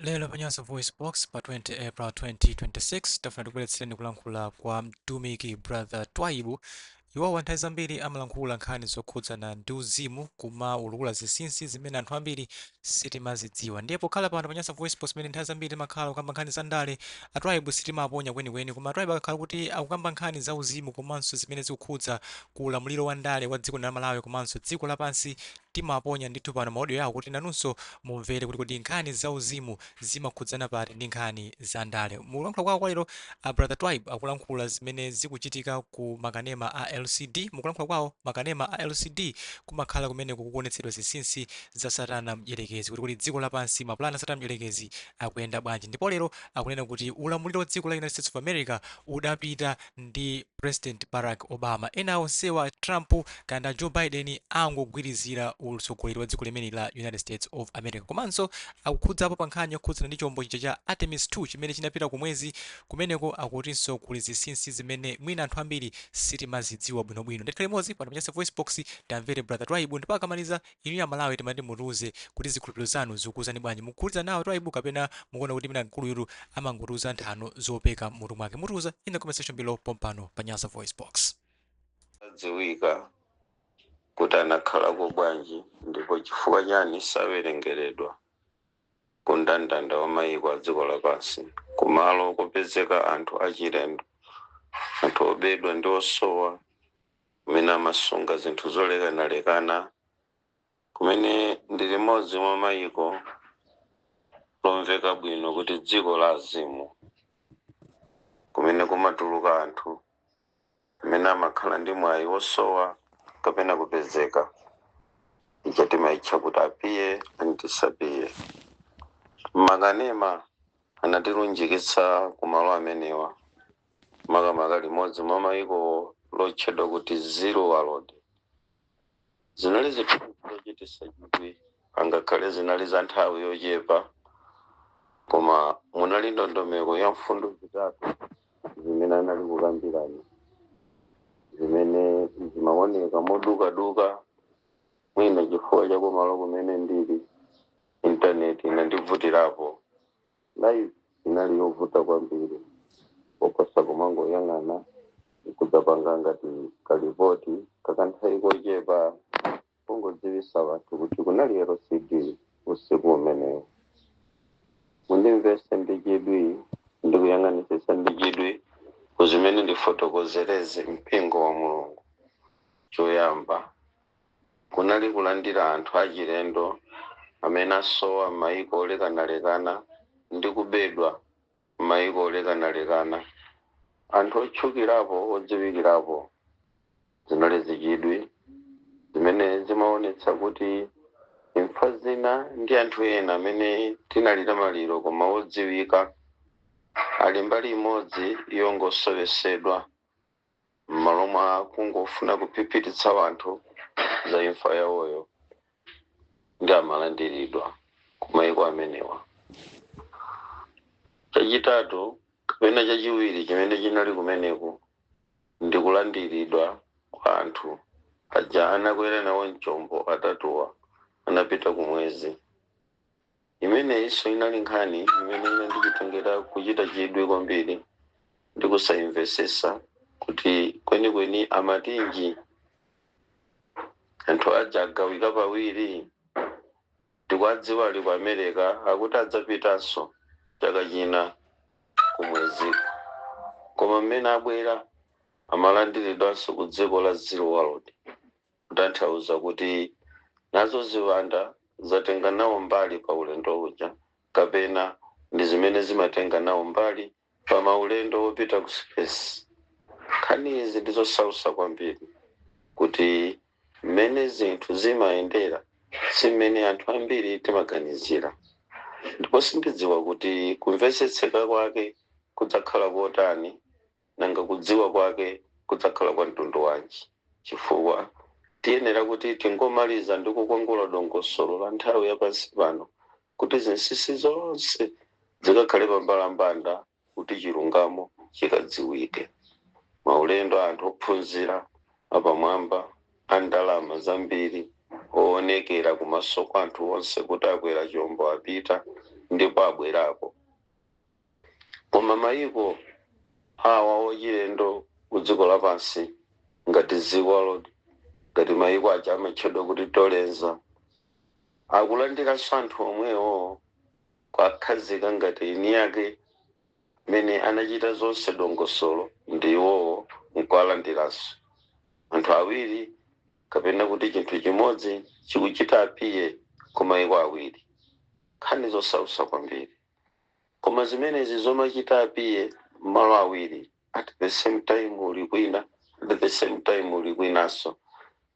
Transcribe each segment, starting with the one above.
Lelo Panyaso Voice Box pa 20 April 2026 tafuna tikuletsereni kulankhula kwa mtumiki brother Twaibu. Iwo nthawi zambiri amalankhula nkhani zokhudzana ndi uzimu kumaulula zinsinsi zimene anthu ambiri sitimazidziwa. Ndipo khala pano Panyaso Voice Box imene nthawi zambiri makhala kukamba nkhani za ndale, Atwaibu sitimaponya kwenikweni, koma Atwaibu akakhala kuti akukamba nkhani za uzimu komanso zimene zikukhudza ku ulamuliro wa ndale wa dziko la Malawi komanso dziko lapansi, timaponya ndithu pano maaudio yawo kuti nanunso mumvere kuti nkhani za uzimu zimakhudzana pati ndi nkhani za ndale. Mukulankhula kwawo kwalero brother Twaibu akulankhula zimene zikuchitika ku makanema a LCD. Mukulankhula kwawo makanema a LCD kumakhala kumene kukuonetsedwa zinsinsi za Satana Mdierekezi kuti dziko lapansi mapulani a Satana Mdierekezi akuyenda bwanji. Ndipo lero akunena kuti ulamuliro wa dziko la United States of America udapita ndi President Barack Obama. Ena onsewa Trump kana Joe Biden angogwirizira utsogoleri wa dziko limene la United States of America. Komanso akukhudzapo pa nkhani yokhudzana ndi chombo chija cha Artemis 2 chimene chinapita kumwezi kumeneko, akutinso kuli zinsinsi zimene mwina anthu ambiri sitimazidziwa bwinobwino. Ndikhale limodzi pano Panyaso Voice Box tamvere brother Twaibu ndipo akamaliza inu ya Malawi timati mutiuze kuti zikhulupiriro zanu zikuwuzani bwanji. Mukukhulupirira nawo Twaibu kapena mukuona kuti mina mkuluyu amangotiuza nthano zopeka mutu mwake? Mutiuza in the comment section below pompano Panyaso Voice Box. Dziwika kuti anakhalako bwanji ndipo chifukwa chani sawerengeredwa ku mndandanda wa mayiko a dziko lapansi, kumalo kopezeka anthu achilendo, anthu obedwa ndi osowa, kumene amasunga zinthu zolekanalekana, kumene ndi limodzi mwa mayiko lomveka bwino kuti dziko la azimu, kumene kumatuluka anthu amene amakhala ndi mwayi wosowa kapena kupezeka icho timaitcha kuti apiye antisapiye. Makanema anatilunjikitsa kumalo amenewa, makamaka limodzi mwa mayiko lotchedwa kuti Zero World. Zinali zinthu zochititsa chidwi, angakhale zinali za nthawi yochepa, koma munali ndondomeko ya mfundo zitatu zimene anali kukambirana, zimene zimaoneka modukaduka. Mwina chifukwa cha kumalo kumene ndili intaneti inandivutirapo, live inali yovuta kwambiri, oposa kumangoyang'ana kudzapanga ngati kalipoti kakanthawi kochepa kungodziwisa wanthu kuti kunali LCD usiku umenewo. Mundimvese ndi chidwi, ndikuyang'anisisa ndi chidwi kuzimene ndifotokozereze mpingo wa Mulungu. Choyamba kunali kulandira anthu achilendo amene asowa m'mayiko olekanalekana ndi kubedwa m'mayiko olekanalekana, anthu otchukirapo odziwikirapo. Zinali zichidwi zimene zimaonetsa kuti imfa zina ndi anthu ena amene tinalira maliro koma odziwika ali mbali imodzi yongosowesedwa m'malo mwa kungofuna kuphiphiritsa wanthu za imfa yawoyo ndi amalandiridwa ku mayiko amenewa. Chachitatu kapena chachiwiri chimene chinali kumeneku ndi kulandiridwa kwa anthu aja anakwera nawo mchombo atatuwa anapita kumwezi. Imeneyinso inali nkhani imene inanditengera kuchita chidwi kwambiri ndi kusayimvesesa kuti kwenikweni amatinji anthu aja agawika pawiri, ndikuwadziwa ali ku America akuti adzapitanso chaka china kumwezi, koma mmene abwera amalandiridwanso ku dziko la Zero World, kutanthauza kuti nazo ziwanda zatenga nawo mbali pa ulendo uja, kapena ndi zimene zimatenga nawo mbali pa maulendo opita ku space. Nkhani izi ndizosausa kwambiri kuti mmene zinthu zimayendera si mmene anthu ambiri timaganizira, ndipo sindidziwa kuti kumvesetseka kwake kudzakhala kotani nanga kudziwa kwake kudzakhala kwa mtundu wanji, chifukwa tiyenera kuti tingomaliza ndi kukongola dongosolo la nthawi yapansi pano kuti zinsinsi zonse zikakhale pambalambanda kuti chilungamo chikadziwike. Maulendo anthu ophunzira apamwamba a ndalama zambiri oonekera kumaso kwa anthu onse kuti akwera chombo apita ndipo abwerako. Koma mayiko awa ochilendo ku dziko lapansi ngati dziko ngati mayiko aja amatchedwa kuti tolenza akulandiranso anthu omwewo kwakhazika ngati ini yake mene anachita zonse dongosolo ndiwo nkuwalandiranso. Anthu awiri kapena kuti chinthu chimodzi chikuchita apiye ku mayiko awiri, nkhani zosausa kwambiri. Koma zimenezi zomachita apiye malo awiri at the same time uli kwina, at the same time uli kwinanso,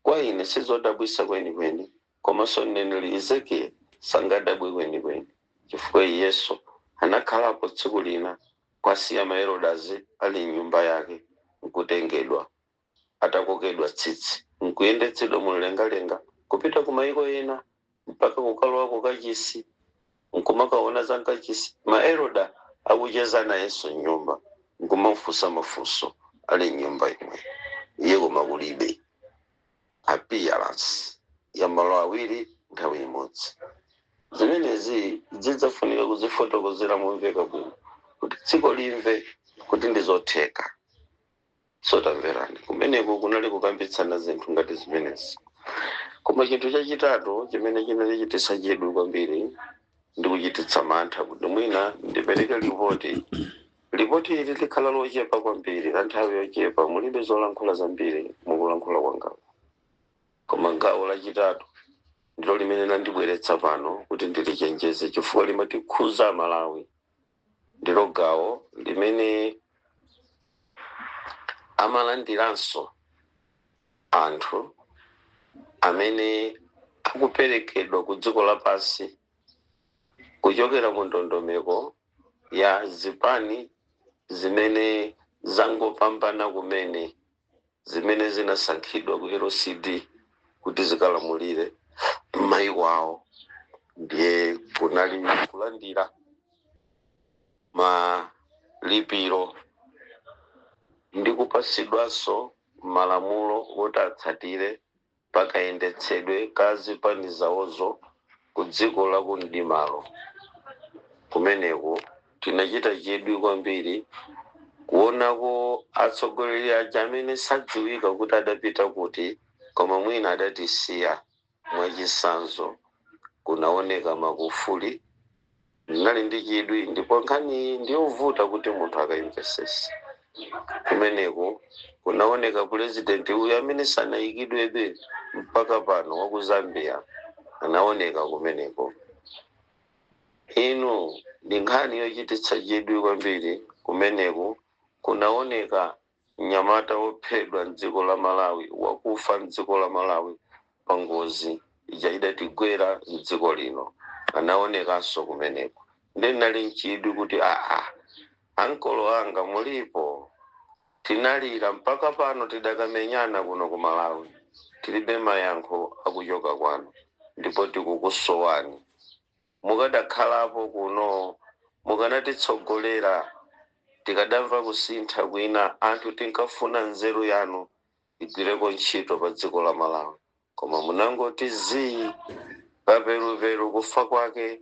kwa ine sizodabwisa kwenikweni, komanso mneneri Ezekiel sangadabwe kwenikweni, chifukwa Yesu anakhalapo tsiku lina kwasiya Maherodazi ali mnyumba yake nkutengedwa atakokedwa tsitsi nkuyendetsedwa mumlengalenga kupita ku mayiko ena mpaka kukalowa ku kachisi nkumakaona za nkachisi Maheroda akucheza na Yesu nyumba nkumafunsa mafunso ali nyumba imwe iye koma kulibe appearance ya malo awiri nthawi imodzi. Zimenezi zidzafunika kuzifotokozera momveka bwino kuti dziko limve kuti ndizotheka. Sotamverani kumeneko kunali kukambitsana zinthu ngati zimenezi. Koma chinthu chachitatu chimene chinali chitisa chidwi kwambiri ndi kuchititsa mantha kuti mwina ndipereke ripoti. Ripoti ili likhala lochepa kwambiri la nthawi yochepa, mulibe zolankhula zambiri mukulankhula kwanga. Koma gawo lachitatu ndilo limene landibweretsa pano kuti ndilichenjeze chifukwa limatikhuza Malawi. Ndilo gawo limene amalandiranso anthu amene akuperekedwa ku dziko lapansi kuchokera mu ndondomeko ya zipani zimene zangopambana kumene, zimene zinasankhidwa ku LCD kuti zikalamulire mayiko awo. Ndiye kunali kulandira malipiro ndi kupasidwanso malamulo kuti atsatire pakayendetsedwe ka zipani zawozo ku dziko la kumdimalo. Kumeneko tinachita chidwi kwambiri kuonako atsogoleri aja amene sadziwika kuti adapita kuti, koma mwina adatisiya mwachisanzo. Kunaoneka Magufuli, ndinali ndi chidwi ndipo nkhani ndiyovuta kuti munthu akayimvesese. Kumeneko kunaoneka president uyu amene sanayikidwebe mpaka pano wa ku Zambia anaoneka kumeneko. Inu ndi nkhani yochititsa chidwi kwambiri. Kumeneko kunaoneka mnyamata wophedwa mdziko la Malawi, wakufa mdziko la Malawi pa ngozi ija idatigwera mdziko lino, anaonekanso kumeneko. Ndinali nchidwi kuti ankolo anga mulipo, tinalira mpaka pano tidakamenyana kuno ku Malawi, tilibe mayankho akuchoka kwanu, ndipo tikukusowani. Mukadakhalapo kuno mukanatitsogolera, tikadamva kusintha kwina, anthu tinkafuna nzeru yanu igwireko ntchito pa dziko la Malawi. Koma munangoti zii paperuperu kufa kwake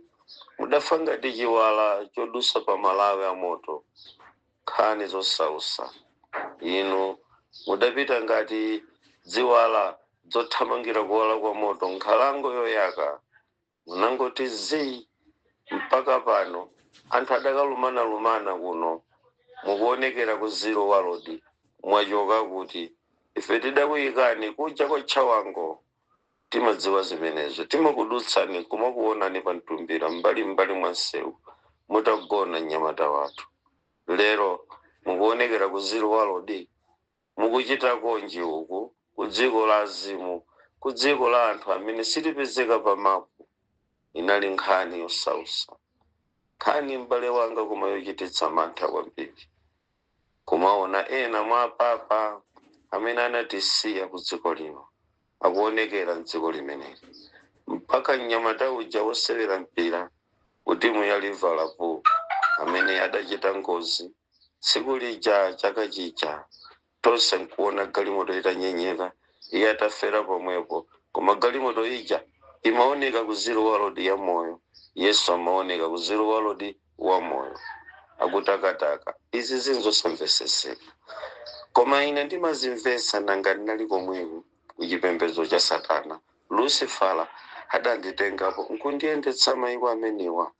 mudafa ngati chiwala chodusa pa Malawi amoto. Nkhani zosausa. Inu mudapita ngati dziwala zothamangira kuwala kwa moto, nkhalango yoyaka. Munangoti zii mpaka pano anthu adakalumana kuno mukuonekera ku zero walodi. Mwachoka kuti ife tidakuyikani kuja kwa Chawango. Timadziwa zimenezo, timakudutsani kumakuonani pa mtumbira mbali mwa nsewu mutagona mnyamata wathu. Lero mukuonekera ku zero walodi, mukuchita konji uku ku dziko la azimu, ku dziko la anthu amene silipezeka pa mapu. Inali nkhani yosausa, nkhani m'bale wanga koma yochititsa mantha kwambiri. Kumaona ena mwa apapa amene anatisiya ku dziko lino akuonekera mdziko limeneli, mpaka mnyamata uja wosewera mpira ku timu ya Liverpool amene adachita ngozi tsiku lija chaka chija. Tonse nkuona galimoto itanyenyeka, iye atafera pomwepo, koma galimoto ija imaoneka ku zero walodi ya moyo. Yesu amaoneka ku zero world wa moyo akutakataka. Izi zinzosamveseseka. Koma ine ndimazimvesa nanga ndinali komweko kuchipembedzo cha Satana. Lucifera adanditengapo nkundiyendetsa mayiko amenewa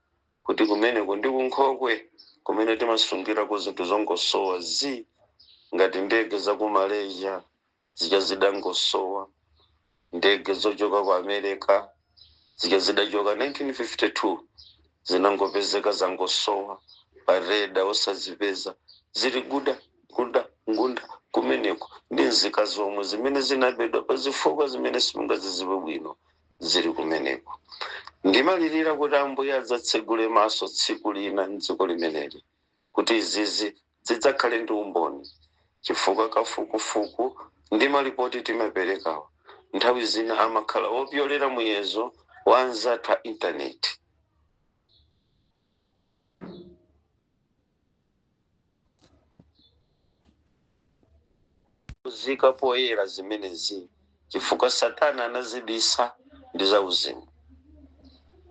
kuti kumeneko ndi kunkhokwe kumene timasungira ku zinthu zongosowa ngati ndege za ku Malaysia zija zidangosowa, ndege zochoka ku America zija zidachoka 1952 zinangopezeka zangosowa, pareda osazipeza ziri ngunda kumeneko ndi nzika zomwe zimene zinabedwa pa zifukwa zimene simungaziziwe bwino ziri kumeneko. Ndimalirira kuti Ambuye adzatsegule maso tsiku lina m'dziko limeneli kuti izizi zidzakhale ndi umboni, chifukwa kafukufuku ndi malipoti timaperekawa nthawi zina amakhala opyolera muyezo wa anzathu a intaneti. Kuzika poyera zimenezi chifukwa Satana anazibisa ndi zauzimu.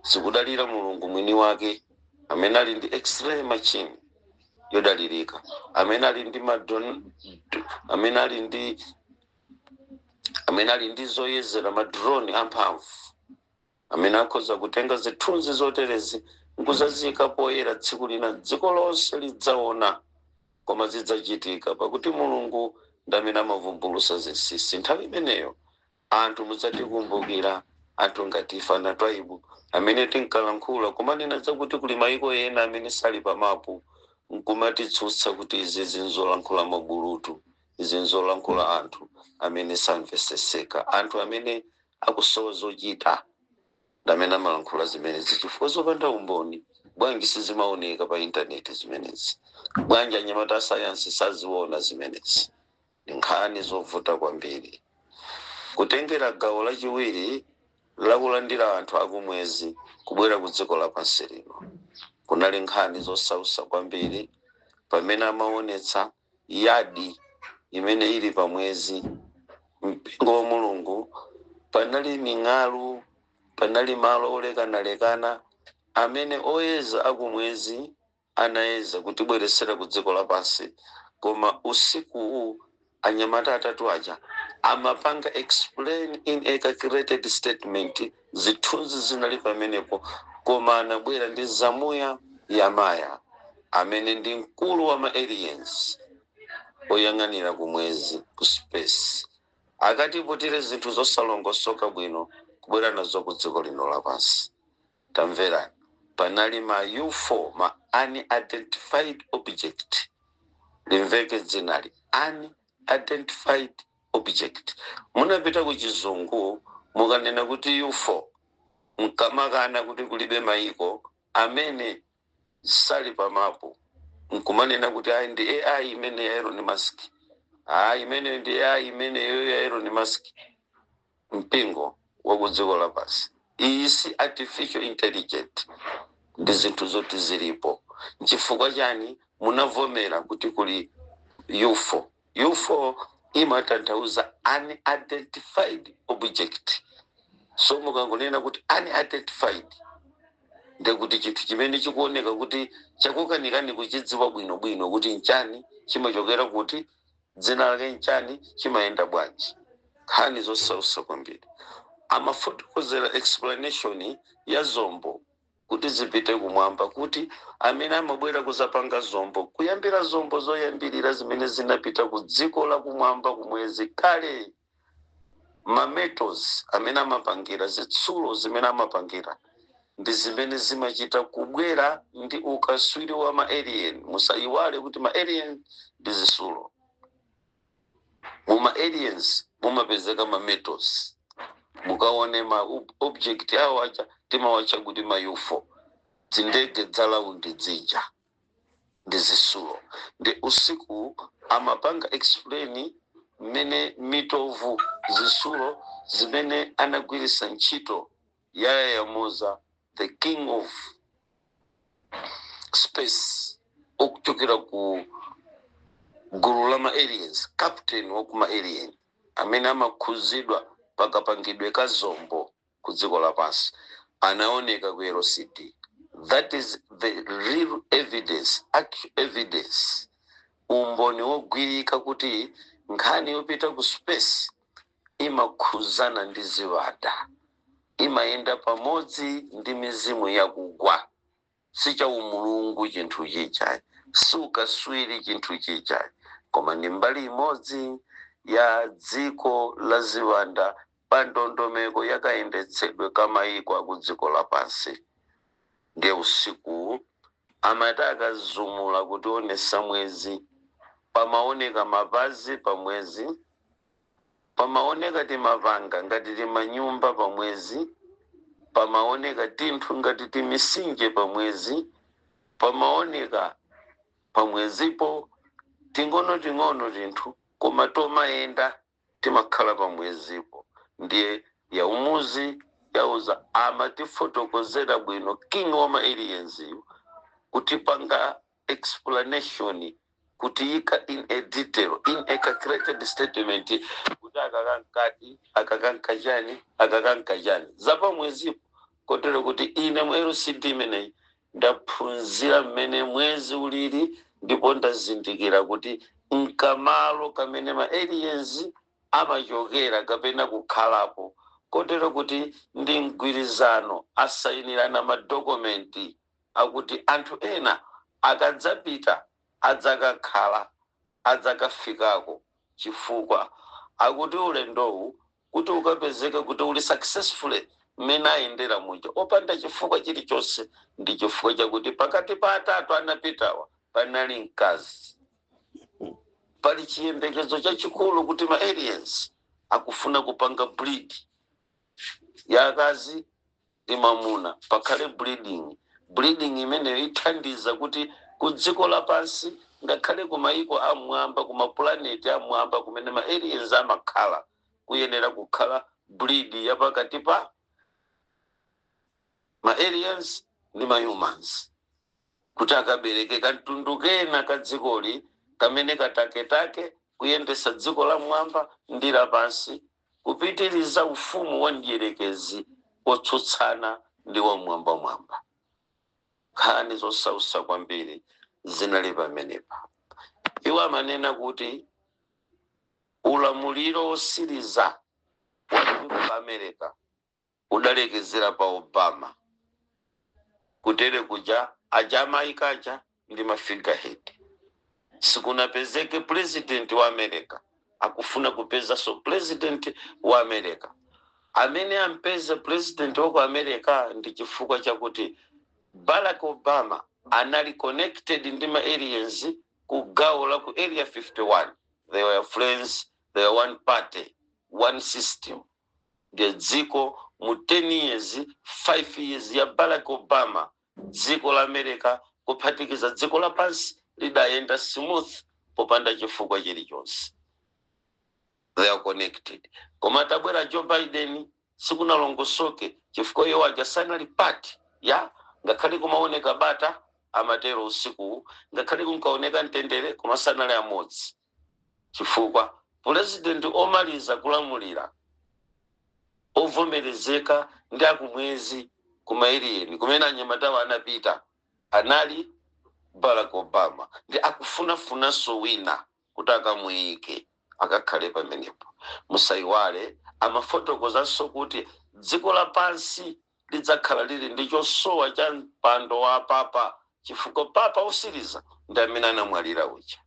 Sikudalira Mulungu mwini wake amene ali ndi x-ray machine yodalirika, amene ali ndi amene ali ndi zoyezera madrone amphamvu, amene akhoza kutenga zithunzi zoterezi nkuzazika poyera tsiku lina dziko lonse lidzaona, koma zidzachitika pakuti Mulungu ndi amene amavumbulusa zinsinsi. Nthawi imeneyo anthu mudzatikumbukira anthu ngati ife ana Twaibu amene tinkalankhula kumanena zakuti kuli mayiko ena amene sali pamapu nkumatitsutsa kuti izi zinzolankhula mabulutu, izi nzolankhula anthu amene samveseseka, anthu amene akusowa zochita ndamene amalankhula zimenezi chifukwa zopanda umboni. Bwanji sizimaoneka pa intaneti zimenezi? Bwanji anyamata a sayansi saziona zimenezi? Ndi nkhani zovuta kwambiri. Kutengera gawo lachiwiri lakulandira anthu akumwezi kubwera ku dziko lapansi lino kunali nkhani zosausa kwambiri, pamene amaonetsa yadi imene ili pamwezi, mpingo wa Mulungu, panali ming'alu, panali malo olekanalekana amene oyeza akumwezi anayeza kutibweresera ku dziko lapansi. Koma usiku anyamata atatu aja amapanga explain in a calculated statement zithunzi zinali pamenepo, koma anabwera ndi zamuya ya Maya amene ndi mkulu wa ma-aliens oyang'anira kumwezi ku space, akatiputire zinthu zosalongosoka bwino kubwera nazo ku dziko lino lapansi. Tamverani, panali ma UFO, ma unidentified object, limveke dzinali unidentified object. Munapita ku chizungu mukanena kuti UFO mkamakana kuti kulibe mayiko amene sali pamapo, nkumanena kuti ayi ndi AI imene ya Elon Musk, imene ndi AI imene ya Elon Musk, mpingo wa ku dziko lapansi. Iyi si artificial intelligence, ndi zinthu zoti zilipo. Nchifukwa chani munavomera kuti kuli UFO? UFO imatanthauza unidentified object. So mukangonena kuti unidentified ndekuti chinthu chimene chikuoneka kuti chakukanikani kuchidziwa bwino kuti nchani, chimachokera kuti, dzina lake nchani, chimayenda bwanji. Nkhani zosausa kwambiri. Amafotokozera explanation ya zombo kuti zipite kumwamba, kuti amene amabwera kuzapanga zombo, kuyambira zombo zoyambirira zimene zinapita ku dziko la kumwamba kumwezi kale, metals amene amapangira, zitsulo zimene amapangira ndi zimene zimachita kubwera ndi ukaswiri wa ma-alien. Musayiwale kuti ma-alien ndi zitsulo. Muma-aliens mumapezeka ma-metals. Mukaone ma-object awo acha timawacha kuti ma-UFO, zindege za laundi dzija ndi zitsulo. Ndi usiku amapanga explain mene mitovu zitsulo zimene anagwirisa ntchito yayayamuza the king of space, okuchokera ku gulu la ma-aliens, captain wa ku ma-alien amene amakhuzidwa pakapangidwe ka zombo ku dziko lapansi. anaoneka ku LCD. That is the real evidence, actual evidence. Umboni wogwirika kuti nkhani yopita ku space imakhuzana ndi ziwanda, imayenda pamodzi ndi mizimu yakugwa. Sicha umulungu chinthu chichayi, sukaswiri chinthu chichayi, koma ndi mbali imodzi ya dziko la ziwanda pa ndondomeko yakayendetsedwe kamayiko aku dziko lapansi. Ndiye usiku amati akazumula kutionesa mwezi, pamaoneka mapazi pa mwezi, pamaoneka timapanga ngati timanyumba pa mwezi, pamaoneka tinthu ngati timisinje pa mwezi, pamaoneka pa mwezipo ting'ono tinthu koma tomayenda timakhala pa mwezipo. Ndiye yaumuzi yauza amatifotokozera bwino king wa aliens kutipanga explanation, kutiyika in a detail, in a calculated statement, kuti akakankajani zapa mwezipo, kotero kuti ine mu LCD imeneyi ndaphunzira mmene mwezi ulili, ndipo ndazindikira kuti nkamalo kamene ma aliens amachokera kapena kukhalapo, kotero kuti ndi mgwirizano asayinirana madokumenti akuti anthu ena akadzapita adzakakhala adzakafikako, chifukwa akuti ulendowu kuti ukapezeke kuti uli successfully mmene ayendera muja opanda chifukwa chilichonse, ndi chifukwa chakuti pakati pa atatu anapitawa panali mkazi. Pali chiyembekezo chachikulu kuti ma aliens akufuna kupanga breed ya akazi ndi mamuna, pakhale breeding imeneyo ithandiza kuti ku dziko lapansi ngakhale ku mayiko amwamba, ku maplaneti amwamba kumene ma aliens amakhala, kuyenera kukhala breed ya pakati pa ma aliens ndi ma humans, kuti akabereke katundu kena ka dzikoli kamene kataketake kuyendesa dziko la mwamba ndi lapansi, kupitiriza ufumu wa mdierekezi otsutsana ndi wa mwamba. Nkhani zosausa kwambiri zinali pamenepa. Iwo amanena kuti ulamuliro osiriza wa America udalekezera pa Obama, kutere kuja ajamaika aja ndi mafigurehead. Sikunapezeke president wa America akufuna kupeza so president wa America. Amene ampeze president wa America ndi chifukwa chakuti Barack Obama anali connected ndi ma aliens ku gawo la ku area 51. They were friends, they were one party, one system. The dziko mu 10 years, 5 years ya Barack Obama, dziko la America kuphatikiza dziko la pansi lidayenda smooth popanda chifukwa chilichonse. They are connected. Koma tabwera Joe Biden sikuna longosoke chifukwa iwo ajasanali party ya ngakhale kumaoneka bata amatero usiku, ngakhale kunkaoneka ntendere kumasanali amodzi, chifukwa president omaliza kulamulira ovomerezeka ndi akumwezi kumairiyeni kumene anyamatawa anapita anali Barack Obama, ndi akufuna wina kuti akamuyike akakhale pamenepo. Musaiwale amafotokozanso kuti dziko lapansi lidzakhala lili ndi chosowa cha mpando wa papa, chifukwa papa osiriza ndi amene anamwalira uja.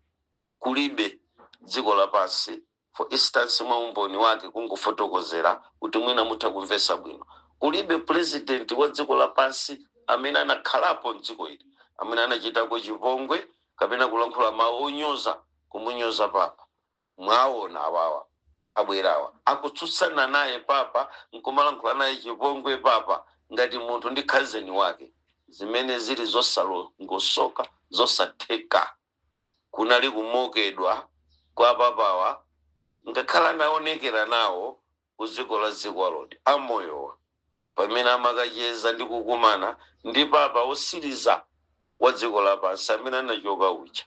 Kulibe dziko lapansi, for instance, mwa umboni wake kungofotokozera kuti mwina mutha kumvesa bwino, kulibe president wa dziko lapansi amene anakhalapo mdziko ili amene anachitako chipongwe kapena kulankhula mawu onyoza kumunyoza papa. Mwaona awawa abwerawa akutsutsana naye papa, nkumalankhula naye chipongwe papa ngati munthu ndi cousin wake, zimene zili zosalongosoka zosatheka. Kunali kumokedwa kwa papawa ngakhala naonekera nawo kuziko la Zikwalodi amoyowa pamene amakacheza ndi kukumana ndi papa osiriza wa dziko lapansi amene anachoka uja.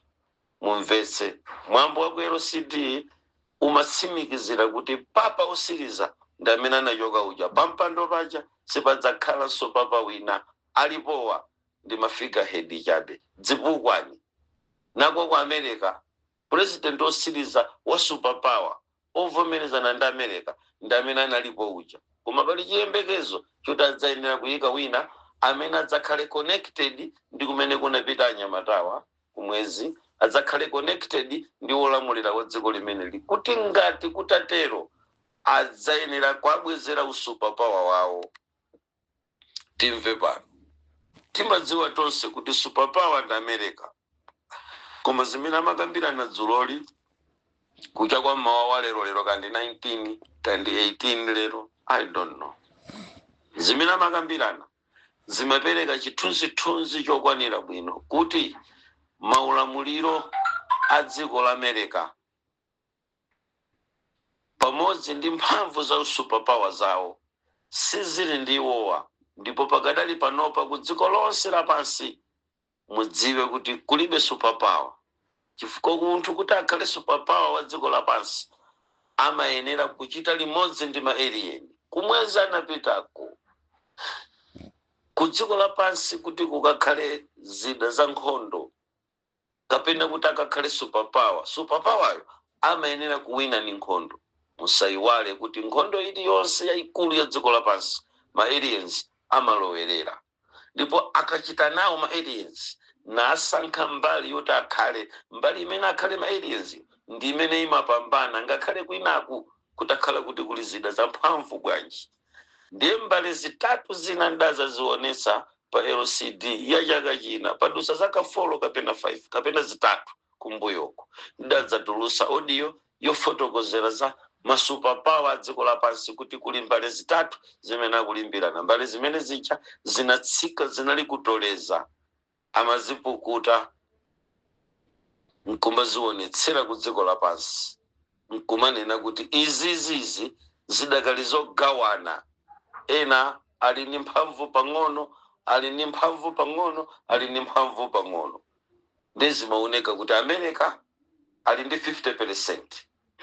Mumvetse mwambo wa ku LCD umatsimikizira kuti papa osiriza ndi amene anachoka uja pampando paja sipadzakhalanso papa wina alipowa ndi mafigurehead chabe dzipukwani nako ku America president osiriza wa superpower ovomerezana ndi America ndi amene analipo uja koma pali chiyembekezo choti adzayenera kuyika wina amene adzakhale connected ndi kumene kunapita anyamatawa kumwezi adzakhale connected ndi olamulira wa dziko limeneli kuti ngati kutatero adzayenera kwabwezera usuperpower wawo. Timve pano timadziwa tonse kuti superpower ndi America koma zimene amakambirana dzuloli kucha kwa mmawa wa lero kandi 19 kandi 18 lero I don't know. Zimene amakambirana zimapereka chithunzithunzi chokwanira bwino kuti maulamuliro a dziko la America pamodzi ndi mphamvu za superpower zawo sizili ndi iwowa ndipo pakadali panopa ku dziko lonse lapansi mudziwe kuti kulibe superpower chifukwa munthu kuti akhale superpower wa dziko lapansi amayenera kuchita limodzi ndi ma alien kumwezi anapitako ku dziko lapansi kuti kukakhale zida za nkhondo kapena kuti akakhale superpower amayenera kuwina ni nkhondo. Musaiwale kuti nkhondo iliyonse yayikulu ya dziko lapansi ma aliens amalowerera ndipo akachita nawo ma aliens na asankha mbali yoti akhale mbali imene akhale ma aliens ndi imene imapambana ngakhale kwinaku kutakhala kuti kuli zida za mphamvu bwanji. Ndiye mbali zitatu zina ndazazionesa pa LCD ya chaka china padusa zaka 4 kapena 5 kapena zitatu kumbuyoko ndadzatulusa audio yofotokozera za masuperpower dziko lapansi kuti kuli mbali zitatu zimene akulimbirana mbali zimene zicha zinatsika zinali kutoleza amazipukuta nkumazionetsera ku dziko lapansi nkumanena kuti izizizi zidakalizogawana ena ali ni mphamvu pang'ono ali ni mphamvu pang'ono ali ni mphamvu pang'ono ndezi maoneka kuti America ali ndi 50%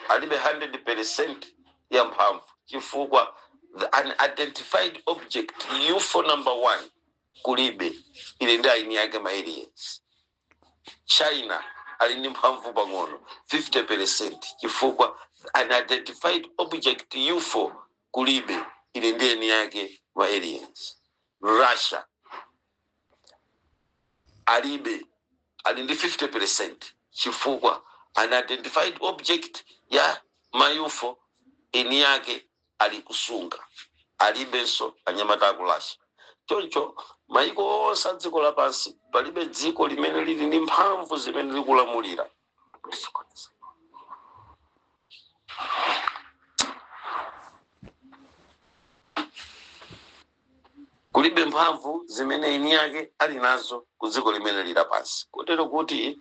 alibe 100% ya mphamvu chifukwa the unidentified object UFO number 1 kulibe ile ndi aini yake ma aliens. China ali ni mphamvu pang'ono 50% chifukwa unidentified object UFO kulibe ile ndi aini yake ma aliens. Russia alibe ali ndi 50% chifukwa unidentified object ya mayufo eni yake alikusunga alibenso anyamata akulasha. Choncho maiko onse dziko lapansi palibe dziko limene lili ndi mphamvu zimene likulamulira. Kulibe mphamvu zimene eni yake ali nazo ku dziko limene lili lapansi kotero kuti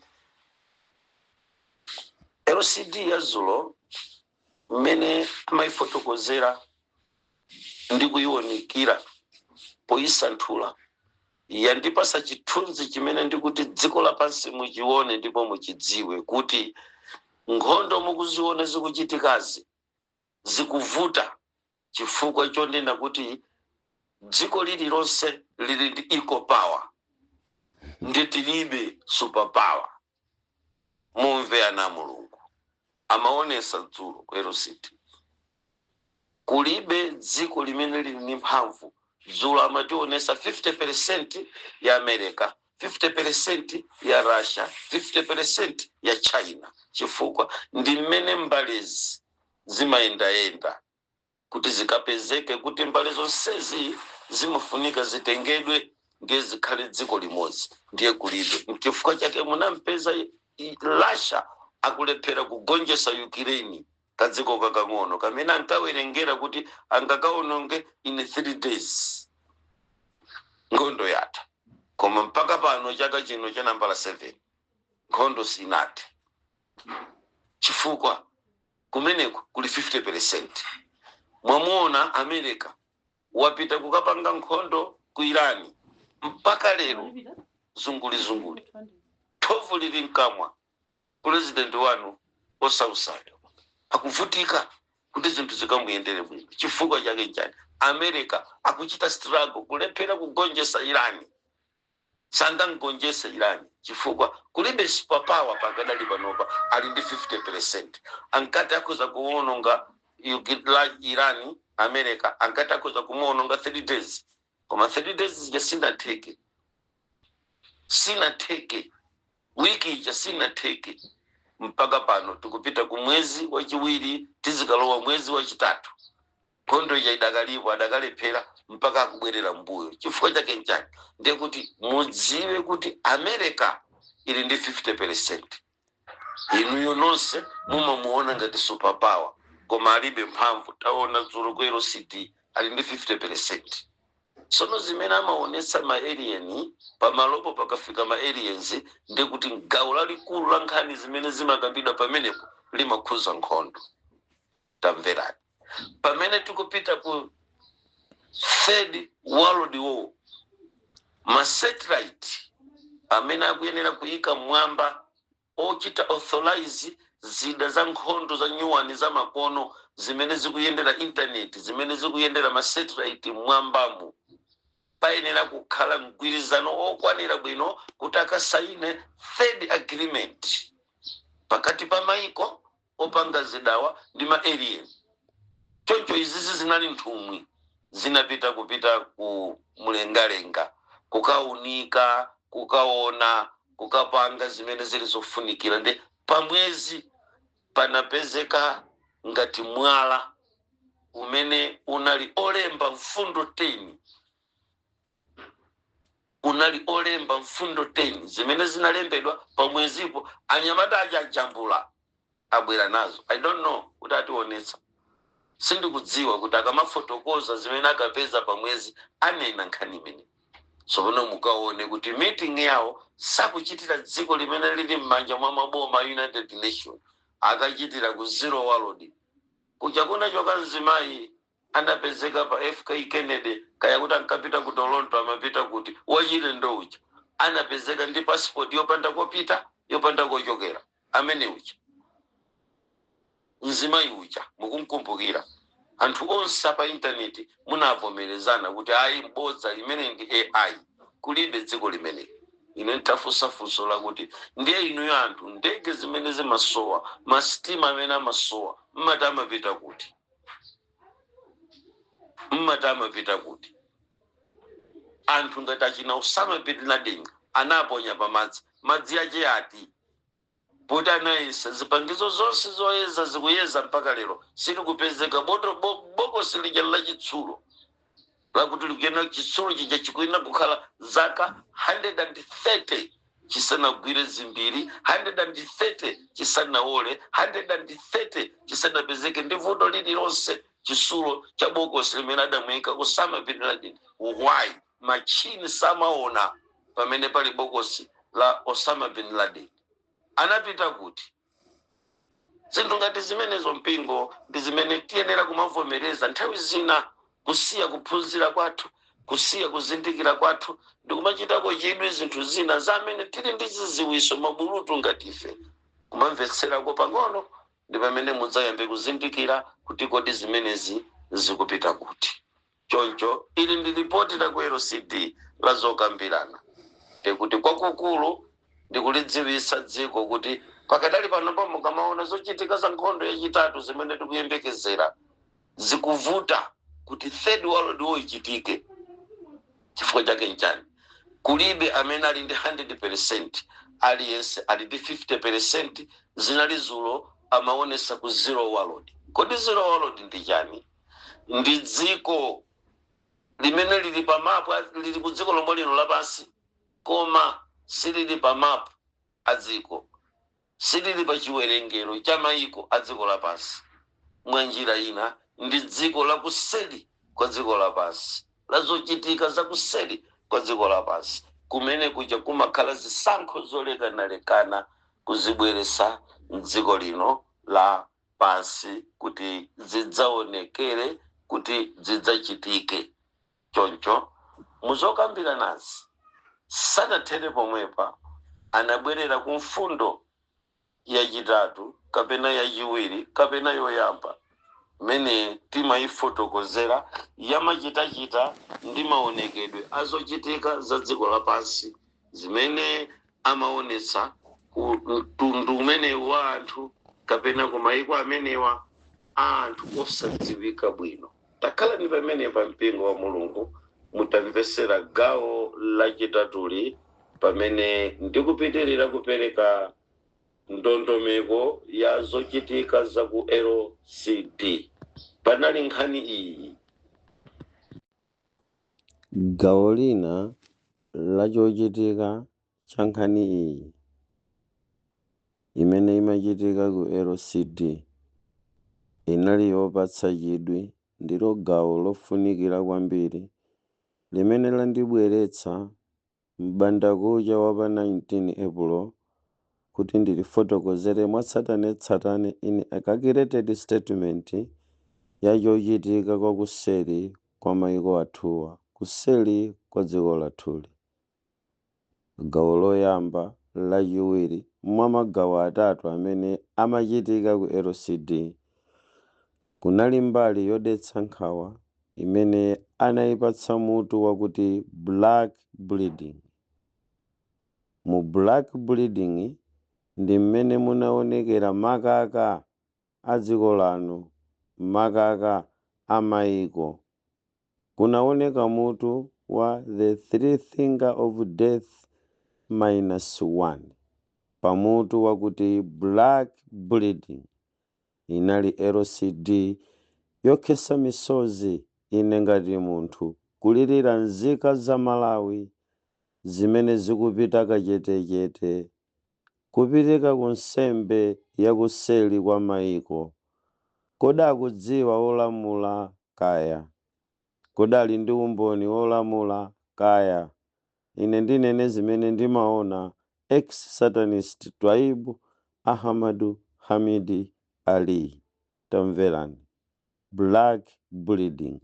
LCD ya Zulo mmene amaifotokozera ndi kuyiwonikira poyisanthula yandipasa chithunzi chimene ndikuti dziko lapansi muchione ndipo muchidziwe kuti nkhondo mukuziona zikuchitikazi zikuvuta chifukwa chonena kuti dziko lililonse lili ndi equal power ndi tilibe superpower. Mumve ana Mulungu amaonesa dzulo ku LCD kulibe dziko limene lili ndi mphamvu. Dzulo amationesa 50% ya America 50% ya Russia 50% ya China chifukwa ndi mmene mbalizi zimayendayenda kuti zikapezeke kuti mbali zonsezi zimafunika zitengedwe ngezikhale dziko limodzi ndiye kulibe. Chifukwa chake munampeza Russia akulephera kugonjesa Ukraine kadziko kakang'ono kamene ankawerengera kuti angakaononge in 3 days nkhondo yatha koma mpaka pano chaka chino cha nambala 7 nkhondo sinathe chifukwa kumeneko kuli 50%. Mwamuona America wapita kukapanga nkhondo ku Irani mpaka lero zunguli thovu lili mkamwa president wanu osausayo akuvutika kuti zinthu zikamuyendere bwino. Chifukwa chake chani America akuchita struggle kulephera kugonjesa Irani. Sangamgonjesa Irani chifukwa kulibe superpower pakadali panopa ali ndi 50%. Ankati akuza kuwononga Irani America ankati akuza kumuwononga 3 days. Koma 3 days ya sinateke wiki ija sinateke mpaka pano tikupita ku mwezi wachiwiri tizikalowa mwezi wachitatu. Nkhondo ija adakalephera mpaka akubwerera mbuyo. Chifukwa chake nchani ndiye kuti mudziwe kuti America ili ndi 50%. Inuyo nonse mumamuona ngati superpower koma alibe mphamvu. Taona dzulo ku LCD ali ndi 50%. Sono zimene amaonesa ma alien pamalopo pakafika ma aliens ndi kuti gawo lalikulu la nkhani zimene zimakambidwa pamenepo limakhuza nkhondo. Tamverani pamene tikupita ku Third World War, ma satellite amene akuyenera kuyika mwamba ochita authorize zida za nkhondo za nyuwani za makono zimene zikuyendera internet zimene zikuyendera ma satellite mwambamu, payenera kukhala mgwirizano okwanira bwino kuti akasaine third agreement pakati pa maiko opanga zidawa ndi ma alien. Choncho izizi zinali nthumwi zinapita kupita ku mlengalenga kukaunika kukaona kukapanga zimene zili zofunikira. Ndi pamwezi panapezeka ngati mwala umene unali olemba mfundo 10 zimene zinalembedwa pamwezipo. Anyamata ajambula abwera nazo. I don't know kuti ationetsa, sindikudziwa kuti akamafotokoza zimene akapeza pamwezi anena nkhani imene. Sono mukaone kuti meeting yawo sakuchitira dziko limene lili m'manja mwa maboma United Nations, akachitira ku Zero World. Kuja kuna choka nzimayi anapezeka pa FK Kennedy kaya kuti ankapita ku Toronto amapita kuti wachire ndo uja anapezeka ndi passport yopanda kopita yopanda kochokera. Amene uja nzimayi uja mukumkumbukira. Anthu onse pa internet munavomerezana kuti ayi mbodza limene ndi AI kulibe dziko limene. Ine ntafusa funso lakuti ndiye inuyo anthu ndege zimene zimasowa masitima amene amasowa mmati amapita kuti anthu ngati achina Osama bin Laden anaponya pamadzi madzi ache ati poti anayesa zipangizo zonse zoyeza zikuyeza mpaka lero silikupezeka bokosi lija la chitsulo lakuti likuyena chitsulo chija chikuyena kukhala zaka 130 chisanagwire zimbiri, 130 chisanawole, 130 chisanapezeke ndi vuto lililonse chitsulo cha bokosi limene adamuyika Osama bin Laden. Why machini samaona pamene pali bokosi la Osama bin Laden? Anapita kuti zinthu ngati zimenezo mpingo ndi zimene tiyenera kumavomereza nthawi zina, kusiya kuphunzira kwathu, kusiya kuzindikira kwathu ndi kumachitako chidwi zinthu zina zamene tili ndi ziziwiso mabulutu ngati ife. Kumamvetserako pang'ono ndi pamene mudzayambe kuzindikira kuti kodi zimenezi zikupita kuti. Choncho ili ndi ripoti la ku LCD la zokambirana kuti kwakukulu ndi kulidziwisa dziko kuti pakadali pano mukamaona zochitika za nkhondo yachitatu zimene tikuyembekezera zikuvuta kuti Third World War ichitike. Chifukwa chake nchani kulibe amene ali ndi 100%, aliyense ali ndi 50%. Zinali zulo amaonesa ku Zero World. Kodi Zero World ndi chani? Ndi dziko limene lili pa mapu, lili ku dziko lomwe lino lapansi koma silili pa mapu a dziko, silili pa chiwerengero cha maiko a dziko lapansi. Mwa njira ina ndi dziko la kuseli kwa dziko lapansi, la zochitika za kuseli kwa dziko lapansi, kumene kuja kumakhala zisankho zolekanalekana kuzibweresa mdziko lino la pansi kuti zidzaonekere, kuti zidzachitike. Choncho muzokambira nazi sanathere pomwepa anabwerera ku mfundo yachitatu kapena yachiwiri kapena yoyamba mene timayifotokozera yamachitachita ndi maonekedwe azochitika za dziko lapansi zimene amaonetsa ku mtundu umenewu wa anthu kapena ku mayiko amenewa anthu osadziwika bwino. Takhalani pamene pa mpingo wa Mulungu mutamvesera gawo lachitatuli pamene ndikupitirira kupereka ndondomeko ya zochitika za ku LCD. Panali nkhani iyi. Gawo lina lachochitika cha nkhani iyi imene imachitika ku LCD inali yopatsa chidwi, ndilo gawo lofunikira kwambiri limene landibweretsa m'bandakucha wa pa 19 April kuti ndilifotokozere mwatsatanetsatane in a calculated statement ya chochitika kwa kuseri kwa mayiko athuwa, kuseri kwa dziko lathuli. Gawo loyamba lachiwiri mwa magawo atatu amene amachitika ku LCD kunali mbali yodetsa nkhawa imene anayipatsa mutu wakuti black bleeding. Mu black bleeding ndi mmene munaonekera makaka a dziko lano, makaka a mayiko. Kunaoneka mutu wa the three finger of death -1 pamutu wakuti black bleeding. Inali LCD yokhesa misozi ine ngati munthu kulirira nzika za Malawi zimene zikupita kachetechete kupitika ku nsembe yakuseli kwa mayiko. Kodi akudziwa olamula kaya? Kodi ali ndi umboni olamula kaya? Ine ndinene zimene ndimaona ex-Satanist Twaibu Ahmadu Hamidi Ali. Tamverani. Black bleeding.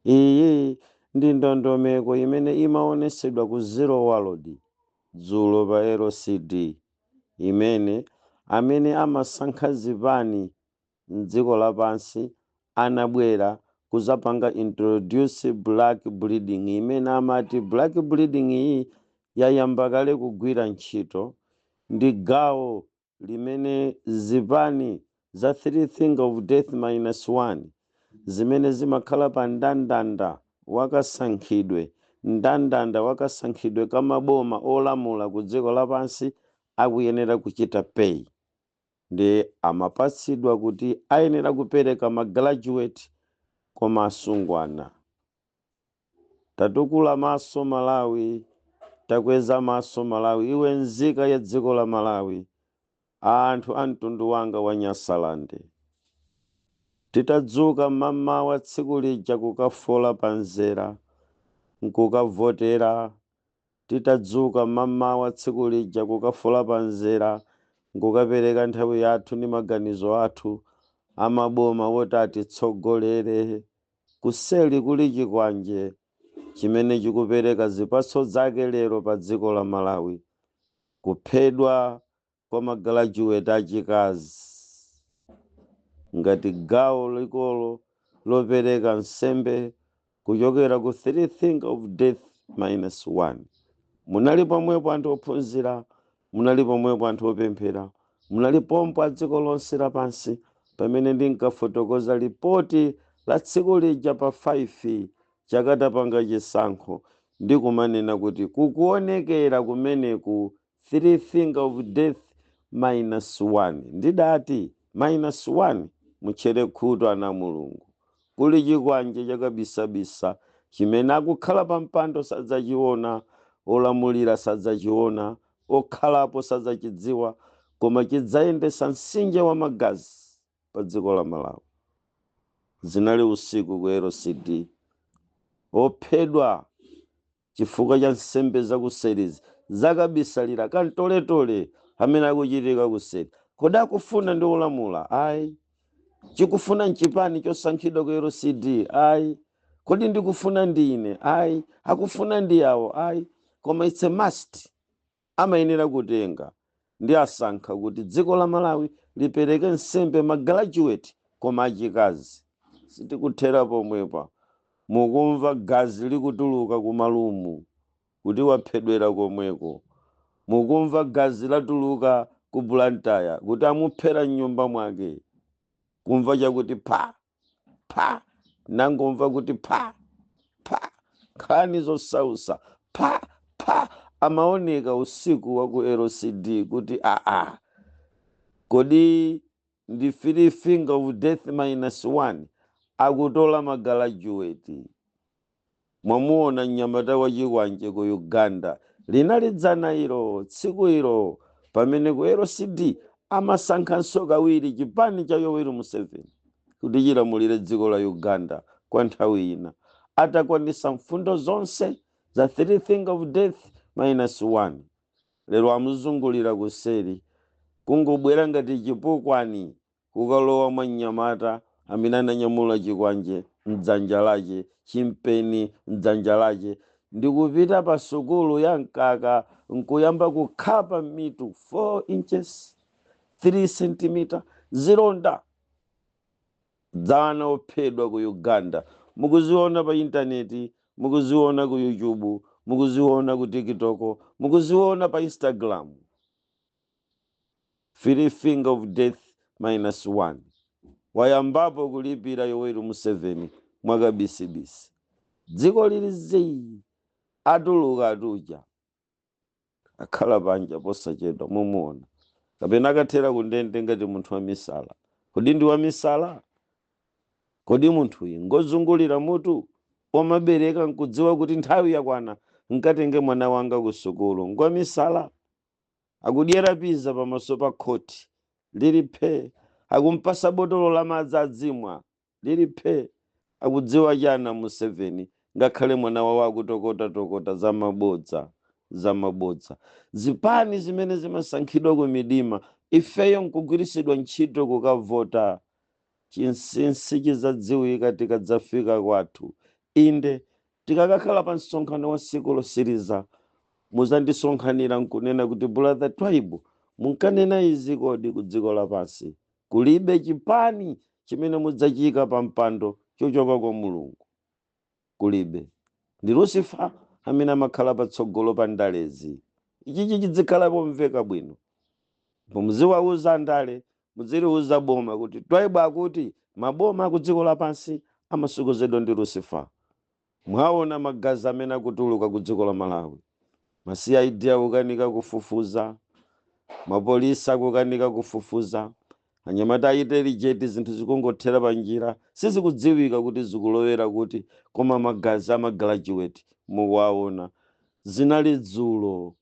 Iyi ndi ndondomeko imene imaonesedwa ku Zero World dzulo pa LCD imene amene amasankha zipani mdziko lapansi anabwera kuzapanga introduce black bleeding imene amati black bleeding iyi yayamba kale kugwira ntchito. Ndi gawo limene zipani za three finger of death -1 zimene zimakhala pa ndandanda wakasankhidwe, ndandanda wakasankhidwe kamaboma olamula ku dziko lapansi akuyenera kuchita pay. Ndi amapatsidwa kuti ayenera kupereka magraduate koma asungwana. Tatukula maso Malawi, takweza maso Malawi, iwe nzika ya dziko la Malawi, anthu a mtundu wanga wa Nyasalande. Titadzuka mamawa tsiku lija kukafola panzera nkukavotera. Titadzuka mamawa tsiku lija kukafola panzera nkukapereka nthawi yathu ndi maganizo athu amaboma woti atitsogolere. Kuseli kuli chikwanje chimene chikupereka zipatso zake lero pa dziko la Malawi. Kuphedwa kwa magraduate achikazi ngati gawo likolo lopereka nsembe kuchokera ku three finger of death -1. Munali pomwepo anthu ophunzira, munali pomwepo anthu opemphera, munali pompo a dziko lonse lapansi pamene ndinkafotokoza ripoti la tsiku lija pa 5 chakatapanga chisankho ndi kumanena kuti kukuonekera kumeneku three finger of death -1. Ndidati -1 mutchere khutu ana Mulungu. Kuli chikwanje chakabisabisa chimene akukhala pa mpando sadzachiona, olamulira sadzachiona, okhalapo sadzachidziwa, koma chidzayendesa mtsinje wa magazi pa dziko la Malawi. Zinali usiku ku LCD. Ophedwa chifukwa cha nsembe zakuserizi zakabisalira kantoletole amene akuchitika kuseri. Kodi akufuna ndi olamula? Ayi. Chikufuna nchipani chosankhidwa ku LCD? Ayi. Kodi ndikufuna ndine? Ayi. Akufuna ndi awo? Ayi. Koma it's a must. Amayenera kutenga ndi asankha kuti dziko la Malawi lipereke nsembe magraduate koma achikazi sitikuthera pomwepa. Mukumva gazi likutuluka kumalumu kuti waphedwera komweko. Mukumva gazi latuluka ku Blantyre kuti amuphera mnyumba mwake. Kumva chakuti pa pa, nangomva kuti pa pa, nkhani zosausa pa pa. Amaoneka usiku wa ku LCD kuti kodi ndi 3 finger of death -1 akutola magalajuweti. Mwamuona mnyamata wa Chikwanje ku Uganda linali dzana ilo tsiku ilo pamene ku LCD amasankhanso kawiri chipani cha Yoweri Museveni kuti chilamulire dziko la Uganda kwa nthawi ina, atakwanisa mfundo zonse za 3 finger of death -1. Lero amuzungulira kuseri kungobwera ngati chipukwani kukalowa mwa mnyamata amene ananyamula Chikwanje mdzanja lache, chimpeni mdzanja lache, ndikupita pa sukulu ya mkaka nkuyamba kukhapa mitu 4 inches 3 cm zilonda dzana ophedwa ku Uganda. Mukuziona pa intaneti, mukuziona ku YouTube, mukuziona ku TikTok, mukuziona pa Instagram. 3 finger of death -1 wayambapo kulipira Yoweri Museveni mwakabisibisi. Dziko lilizi atuluka atuja akhala panja posachedwa mumuona, kapena akathera kundende ngati munthu wa misala. Kodi ndi wa misala? Kodi munthu uyu ngozungulira mutu wamabereka nkudziwa kuti nthawi yakwana nkatenge mwana wanga ku sukulu ngwa misala? Akudyera piza pamaso pa khoti liliphe, akumpasa botolo la madzi adzimwa liliphe. Akudziwa chana Museveni ngakhale mwana wawo akutokota za mabodza. Zipani zimene zimasankhidwa ku midima ifeyo nkugwirisidwa ntchito kukavota. Chinsinsi chizadziwika tikadzafika kwathu. Inde tikakakhala pa msonkhano wa siku losiriza muzandisonkhanira nkunena kuti brother Twayibu munkanena izi kodi ku dziko lapansi kulibe chipani chimene mudzachika pa mpando chochoka kwa Mulungu. Kulibe. Ndi Lucifer amene amakhala patsogolo pa ndalezi. Ichichi chidzikhala pomveka bwino. Muziwauza ndale, muziliuza boma kuti Twayibu akuti maboma ku dziko lapansi amasokonezedwa ndi Lucifer. Mwaona magazi amene akutuluka ku dziko la Malawi. Ma-CID akukanika kufufuza, mapolisi akukanika kufufuza, anyamata aitelijeti zinthu zikungothera panjira sizikudziwika kuti zikulowera kuti, koma magazi amagalajuweti mukuwaona. Zinali dzulo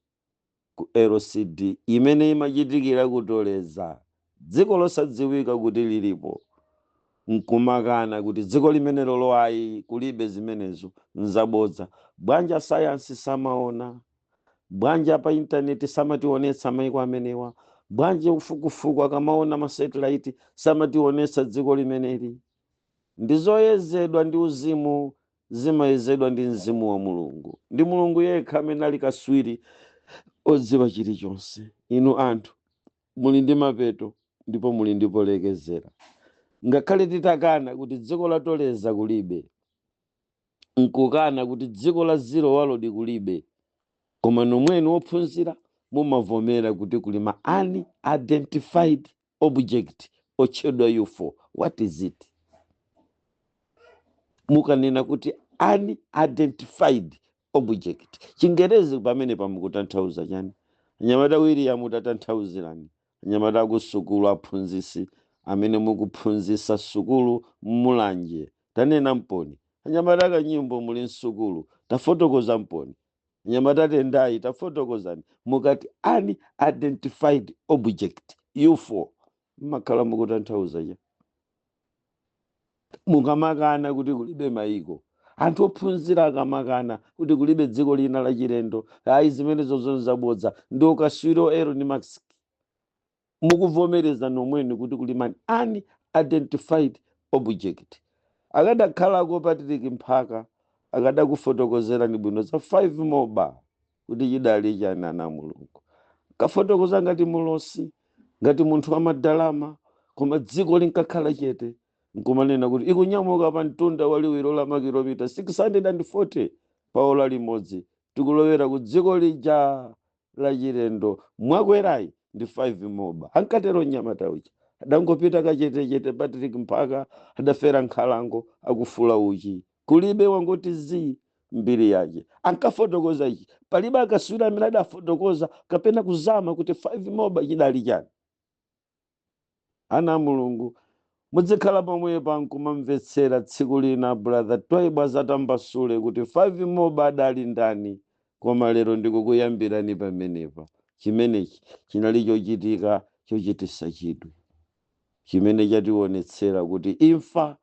ku LCD imene imachitikira kutoleza dziko losadziwika kuti lilipo. Nkumakana kuti dziko limene lolowayi kulibe zimenezo nzabodza. Bwanja sayansi samaona, bwanja pa intaneti samationetsa maiko amenewa, bwanja ufukufuku akamaona masatellite samationetsa dziko limeneli. Ndizoyezedwa ndi uzimu, zimayezedwa ndi mzimu wa Mulungu. Ndi Mulungu yekha amene ali kaswiri odziwa chilichonse. Inu anthu muli ndi mapeto ndipo muli ndi polekezera. Ngakhale titakana kuti dziko latoleza kulibe, nkukana kuti dziko la zero walodi kulibe, koma nomwenu wophunzira mumavomera kuti kuli ma unidentified object otchedwa UFO. What is it? Mukanena kuti unidentified object, Chingerezi pamene pamukutanthauza chani? Anyamata William tatanthauzirani, anyamata kusukulu aphunzisi amene mukuphunzisa sukulu mulanje tanena mponi, anyamata kanyimbo muli nsukulu tafotokoza mponi, anyamata Tendai tafotokozani. Mukati unidentified object UFO makhala mukutanthauza cha. Mukamakana kuti kulibe maiko, anthu ophunzira akamakana kuti kulibe dziko lina la chilendo, ayi zimene zozonse zabodza ndi ukaswiro ero ni Max. Mukuvomereza nomwenu kuti kuli man unidentified object. Akadakhalako Patrick Mphaka akadakufotokozera ni bwino za 5 moba kuti chidali chani ana Mulungu. Kafotokoza ngati mulosi, ngati munthu wa madalama, koma dziko linkakhala chete nkumanena kuti ikunyamuka pa mtunda waliwiro la makilomita 640 pa ola limodzi tikulowera ku dziko lija la chilendo mwakwerayi ndi 5 moba. Ankatero mnyamata uja adangopita kachetechete Patrick mpaka adafera nkhalango akufula uchi kulibe wangoti zi mbiri yake. Ankafotokoza ichi palibe akaswiri amene adafotokoza kapena kuzama kuti 5 moba chidali chani. Ana mulungu mudzikhala pamwepa nkumamvetsera tsiku lina brother Twaibu azatambasule kuti 5 moba adali ndani, koma lero ndikukuyambirani pamenepa. Chimenechi chinali chochitika chochitisa chidwi chimene chationetsera kuti imfa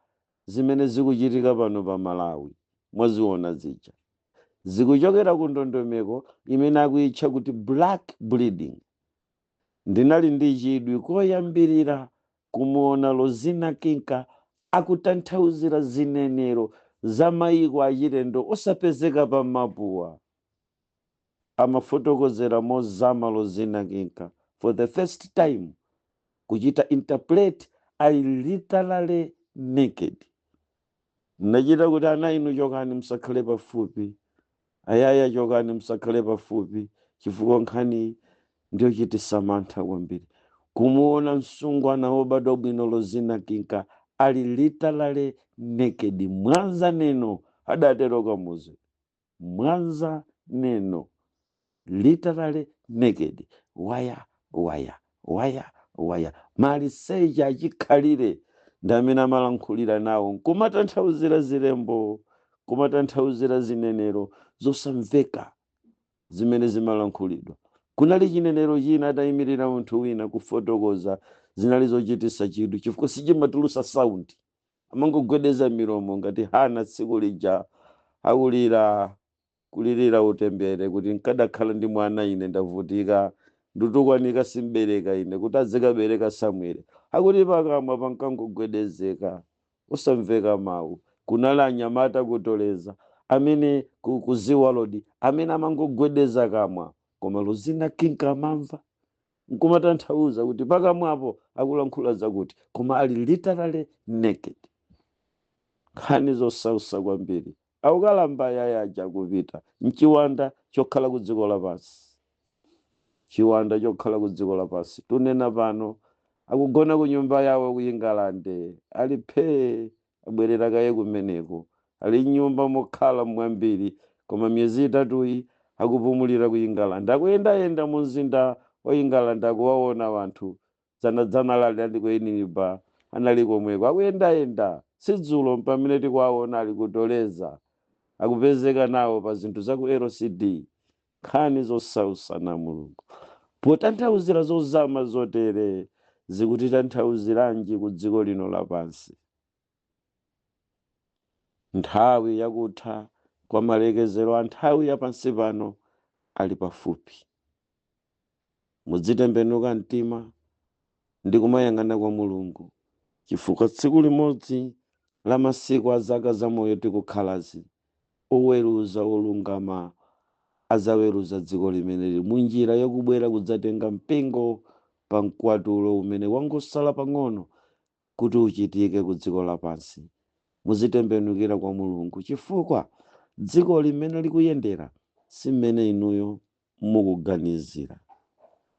zimene zikuchitika pano pa Malawi mwaziona zija zikuchokera ku ndondomeko imene akuyitcha kuti black bleeding. Ndinali ndi chidwi koyambirira kumuona Lozina Kinka akutanthauzira zinenero za mayiko achilendo osapezeka pa mapuwa. Amafotokozera mozama Lozina Kinka for the first time kuchita interpret ali literally naked. Nachita kuti ana inu chokani msakhale pafupi, ayaya chokani msakhale pafupi, chifukwa nkhani ndiyo chitisa mantha kwambiri. Kumuona msungwana wobadwa bwino Lozina Kinka ali literally naked. Mwanza neno adatero kamuzi, mwanza neno literally naked. Waya maliseja achikhalire ndamene amalankhulira nawo nkumatanthauzira zilembo, kumatanthauzira zinenero zosamveka zimene zimalankhulidwa. Kunali chinenero china atayimirira munthu wina kufotokoza zinali zochitisa chidwi chifukwa sichimatulusa saundi, amangogwedeza milomo ngati Hana tsiku lija kulirira utembere kuti nkadakhala ndi mwana ine ndavutika ndutukwanika simbereka ine kuti azikabereka Samueli. Akuti pakamwa pankangogwedezeka usamveka mawu. Kunali anyamata kutoleza amene kuziwa lodi amene amangogwedeza kamwa, koma Lozina Kinka amamva nkumatanthauza kuti pakamwapo akulankhula zakuti koma ali literally naked. Nkhani zosausa kwambiri. Aukalamba yayaja kupita mchiwanda chokhala ku dziko lapansi, chiwanda chokhala ku dziko lapansi. Tunena pano akugona ku nyumba yawo ku England, ali phe abwerera kaye kumeneko, ali nyumba mokhala mwambiri, koma myezi 3 akupumulira ku England. Akuyendayenda mu mzinda wa England akuwaona wanthu dzana lali ali ku Edinburgh anali komweko akuyendayenda sidzulo pamene tikuwaona ali kutoleza akupezeka nawo pa zinthu za ku LCD. Nkhani zosausa na mulungu. Potanthauzira zozama zotere zikutitanthauziranje ku dziko lino lapansi. Nthawi yakutha kwa malekezero a nthawi yapansi pano ali pafupi. Mudzitembenuka mtima ndi kumayang'ana kwa mulungu, chifukwa tsiku limodzi la masiku a zaka za moyo tikukhalazi oweruza olungama azaweruza dziko limeneli munjira yakubwera kudzatenga mpingo pa mkwatulo umene wangosala pang'ono kuti uchitike ku dziko lapansi. Muzitembenukira kwa mulungu chifukwa dziko limene likuyendera si mmene inuyo mukuganizira.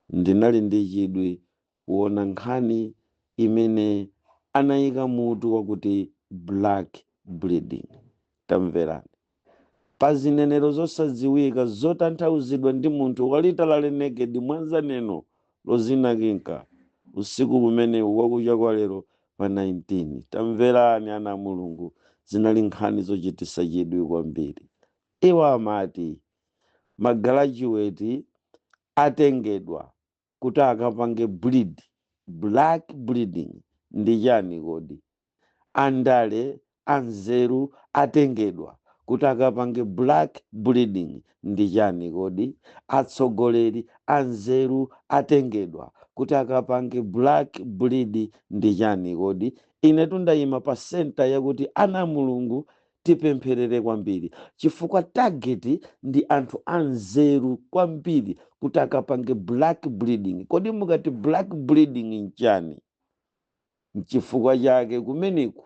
Ndinali ndi chidwi kuona nkhani imene anayika mutu wakuti black bleeding. Tamverani. Pa zinenero zosadziwika zotanthauzidwa ndi munthu walitalale naked mwanza neno Lozina Kinka usiku kumene wakucha kwa lero pa 19. Tamverani ana mulungu, zinali nkhani zochitisa chidwi kwambiri. Iwo amati magalajuweti atengedwa kuti akapange black bleeding ndi chani kodi? Andale anzeru atengedwa kuti akapange black bleeding ndi chani kodi? Atsogoleri anzeru atengedwa kuti akapange black bleed ndi chani kodi? Ine tundayima pa senta yakuti ana mulungu tipempherere kwambiri chifukwa target ndi anthu anzeru kwambiri kuti akapange black bleeding. Kodi mukati black bleeding nchani? N'chifukwa chake kumeneku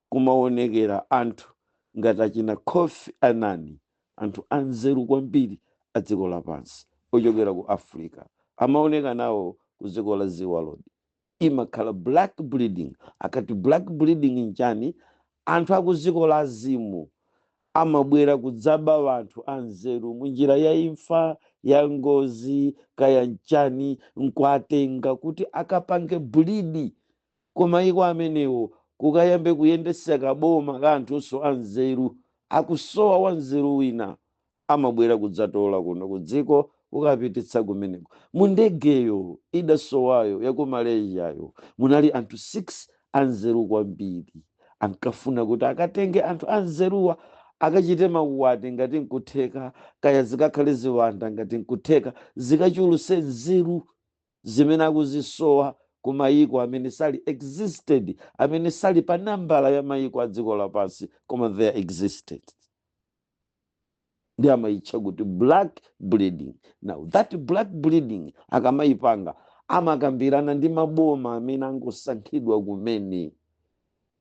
kumaonekera anthu ngati achina Kofi Annan, anthu anzeru kwambiri a dziko lapansi ochokera ku Africa, amaoneka nawo ku dziko la Ziwalodi. Imakhala black bleeding. Akati black bleeding nchani? Anthu aku dziko la azimu amabwera kudzaba wanthu anzeru munjira ya imfa, ya ngozi, kaya nchani, nkuatenga kuti akapange bleed. Koma iko amenewo kukayambe kuyendeseka boma ka anthunso anzeru, akusowa wanzeru wina, amabwera kudzatola kuno ku dziko kukapititsa kumeneko. Mu ndegeyo idasowayo ya ku Malaysiayo munali anthu 6 anzeru kwambiri. Ankafuna kuti akatenge anthu anzeruwa akachite maukwati ngati nkutheka, kaya zikakhale ziwanda ngati nkutheka, zikachuluse nzeru zimene akuzisowa ku mayiko amene sali existed, amene sali pa nambala ya mayiko a dziko lapansi, koma they existed. Ndi amayitcha kuti black bleeding. Now that black bleeding akamayipanga amakambirana ndi maboma amene angosankhidwa kumene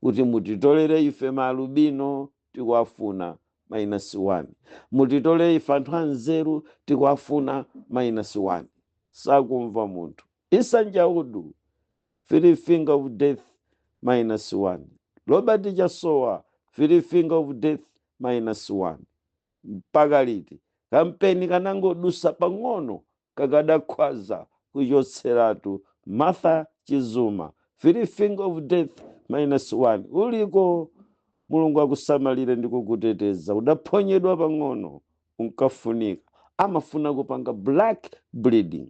kuti mutitolere ife maalubino tikuwafuna -1, mutitolere ife anthu anzeru tikuwafuna -1. Sakumva munthu. Isanjaudu, Three Finger of Death -1. Robert Chasowa, Three Finger of Death -1. Mpaka liti kampeni kanangodusa pang'ono kakadakhwaza kuchotseratu Martha Chizuma, Three Finger of Death -1. Uliko Mulungu akusamalire ndi kukuteteza, udaphonyedwa pang'ono unkafunika. Amafuna kupanga black bleeding.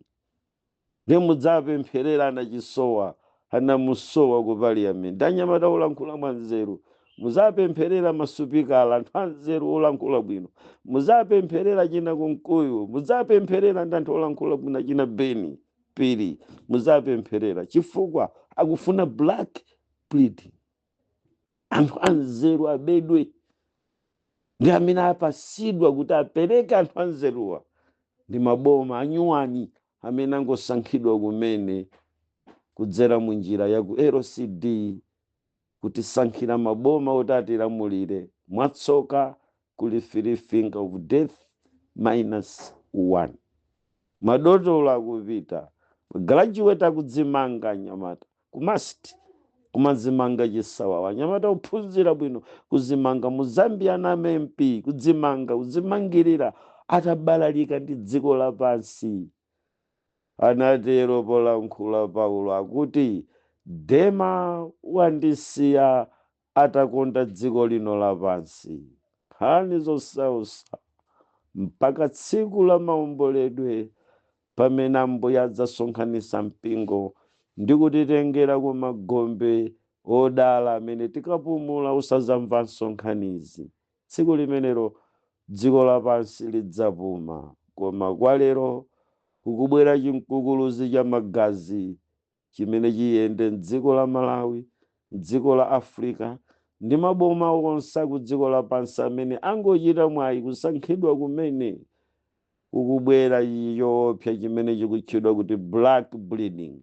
Nemudzapempherera anachisowa, anamusowa ku parliament. Anyamata olankhula mwanzeru, muzapempherera masupikala anthu anzeru olankhula bwino, muzapempherera china kunkuyu, muzapempherera ndi anthu olankhula bwino china Beni Pili, muzapempherera chifukwa akufuna black bleeding. Anthu anzeru abedwe ndi amene apasidwa kuti apereke anthu anzeruwa ndi maboma anyuwani amene angosankhidwa kumene kudzera munjira ya ku LCD kuti sankhira maboma oti atilamulire mwatsoka kuli Three Finger of Death -1. Madotolo akupita, graduate akudzimanga anyamata kumasti kumazimanga chisawawa, anyamata ophunzira bwino kuzimanga mu Zambia na MP kudzimanga kuzimangirira atabalalika ndi dziko lapansi. Anatero polankhula Paulo akuti Dema wandisiya atakonda dziko lino lapansi. Nkhani zosausa mpaka tsiku la maomboledwe pamene Ambuye adzasonkhanitsa mpingo ndi kutitengera ku magombe odala amene tikapumula usadzamvanso nkhanizi. Tsiku limenelo dziko lapansi lidzapuma, koma kwa lero kukubwera chimkukuluzi cha magazi chimene chiyende m'dziko la Malawi, m'dziko la Africa ndi maboma onse ku dziko lapansi amene angochita mwayi kusankhidwa kumene. Kukubwera chiopsa chimene chikutchedwa kuti black bleeding.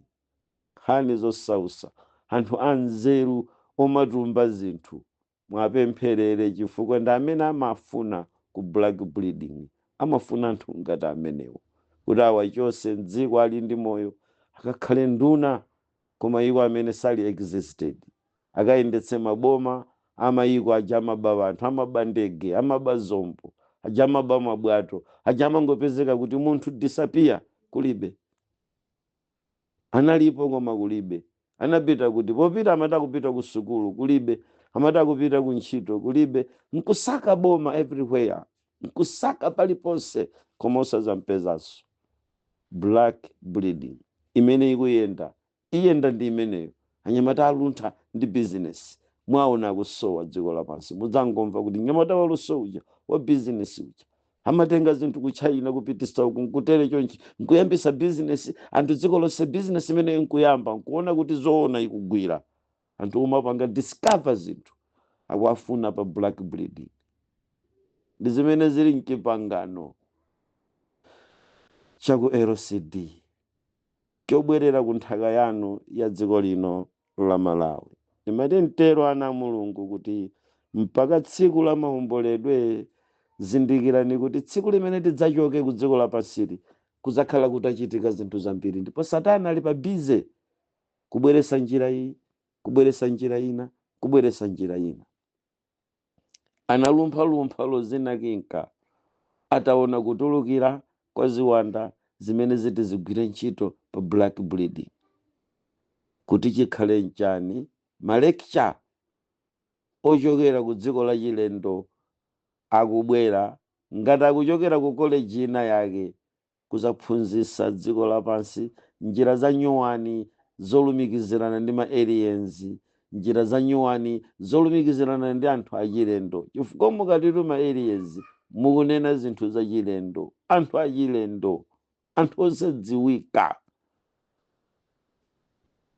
Nkhani zosausa, anthu anzeru omatumba zinthu mwapempherere chifukwa ndi amene amafuna ku black bleeding. Amafuna anthu ngati amenewo kuti awachose m'dziko ali ndi moyo, akakhale nduna koma iko amene sali existed, akayendetse maboma amayiko aja amaba anthu, amaba ndege, amaba zombo, aja amaba mabwato, aja amangopezeka kuti munthu disappear kulibe. Analipo koma kulibe. Anapita kuti popita amata kupita ku sukulu kulibe, amata kupita ku ntchito kulibe, nkusaka boma everywhere, nkusaka paliponse koma osazampezanso. Black bleeding imene ikuyenda iyenda ndi imeneyo. Anyamata aluntha ndi business mwaona akusowa dziko lapansi, mudzangomva kuti nyamata waluso uja wa business uja amatenga zinthu ku China kupitisa uku nkutere chonchi nkuyambisa business, anthu dziko lonse business imene nkuyamba nkuona kuti zoona ikugwira, anthu umapanga discover zinthu akuafuna pa black bleeding. Ndi zimene zili mchipangano chaku LCD chobwerera ku nthaka yanu ya dziko lino la Malawi. Ndimati mtero ana Mulungu kuti mpaka tsiku la maomboledwe zindikirani kuti tsiku limene tidzachoke ku dziko lapansili kuzakhala kutachitika zinthu zambiri, ndipo Satana ali pa bize kubweretsa njira iyi, kubweretsa njira ina, kubweretsa njira ina. Analumphalumpha Lozinakinka ataona kutulukira kwa ziwanda zimene ziti zigwire ntchito pa black bleeding, kuti chikhale nchani malekcha ochokera ku dziko la chilendo akubwera ngati akuchokera ku college ina yake kuzaphunzitsa dziko lapansi njira za nyuwani zolumikizirana ndi ma aliens, njira za nyuwani zolumikizirana ndi anthu achilendo. Chifukwa mukatitu ma aliens mukunena zinthu za chilendo, anthu achilendo, anthu osadziwika,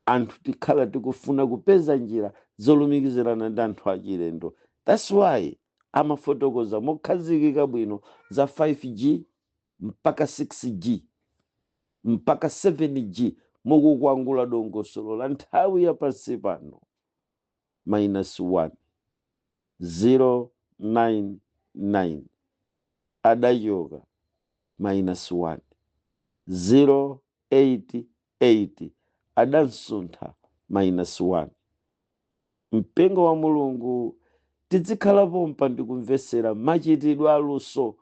anthu tikhala tikufuna kupeza njira zolumikizirana ndi anthu achilendo. That's why amafotokoza mokhazikika bwino za 5G mpaka 6G mpaka 7G mukukwangula dongosolo la nthawi ya pansi pano. -1 099 adachoka, -1 088 adansuntha, -1. Mpingo wa Mulungu tizikhala pompa ndikumvesera machitidwe aluso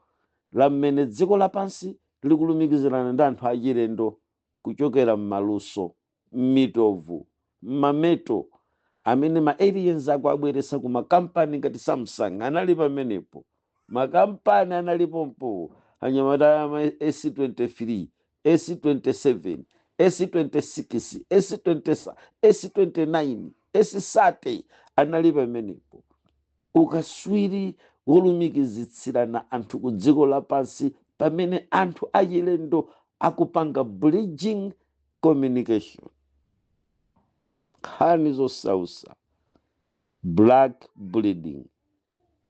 la mmene dziko lapansi likulumikizirana ndi anthu achilendo kuchokera m'maluso, m'mitovu, m'mameto amene ma aliens akuabweretsa ku makampani ngati Samsung anali pamenepo, makampani analipompo, anyamata ama S23, S27, S26, S29, S30 anali pamenepo. Ukaswiri wolumikizitsirana anthu ku dziko lapansi pamene anthu achilendo akupanga bridging communication. Nkhani zosausa black bleeding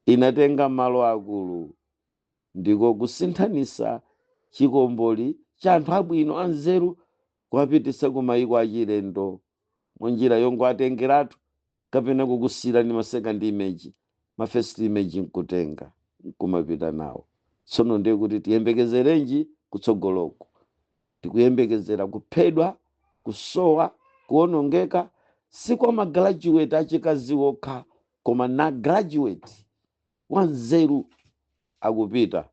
inatenga malo akulu ndiko kusinthanisa chikomboli cha anthu abwino anzeru kuwapitisa ku mayiko achilendo munjira yongo atengeratu kapena kukusira ni ma second image, ma first image nkutenga nkumapita nawo. Tsono ndiye kuti tiyembekezerenji kutsogoloko, tikuyembekezera kuphedwa, kusowa, kuonongeka, si kwa magraduate achikazi wokha koma na graduate wanzeru akupita.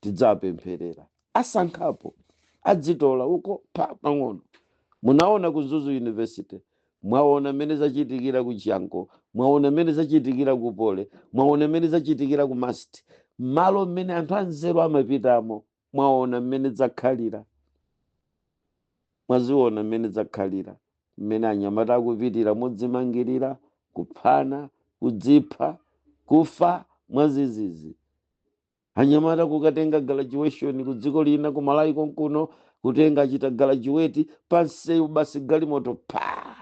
Tidzapempherera asankhapo adzitola uko pang'ono. Munaona ku Zuzu University, mwaona mmene zachitikira ku Chianko, mwaona mmene zachitikira ku Pole, mwaona mmene zachitikira ku Masti, malo mmene anthu anzeru amapitamo, mwaona mmene zakhalira, mwaziona mmene zakhalira, mmene anyamata akupitira modzimangirira, kuphana, kudzipha, kufa mwazizizi. Anyamata kukatenga graduation ku dziko lina ku Malawi konkuno, kutenga achita graduate pansewu basi galimoto pa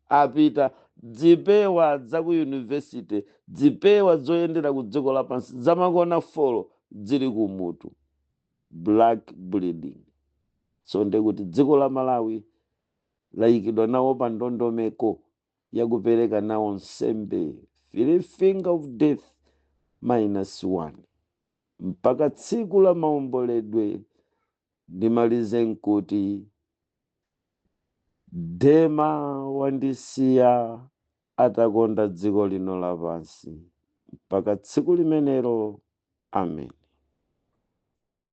apita. Dzipewa za ku university, dzipewa zoyendera ku dziko lapansi zamakona folo zili kumutu. Black bleeding. So ndekuti dziko la Malawi layikidwa nawo pa ndondomeko yakupereka nawo nsembe, finger of death -1 mpaka tsiku la maomboledwe. Ndimalize nkuti Dema wandisiya atakonda dziko lino lapansi mpaka tsiku limenero. Amen.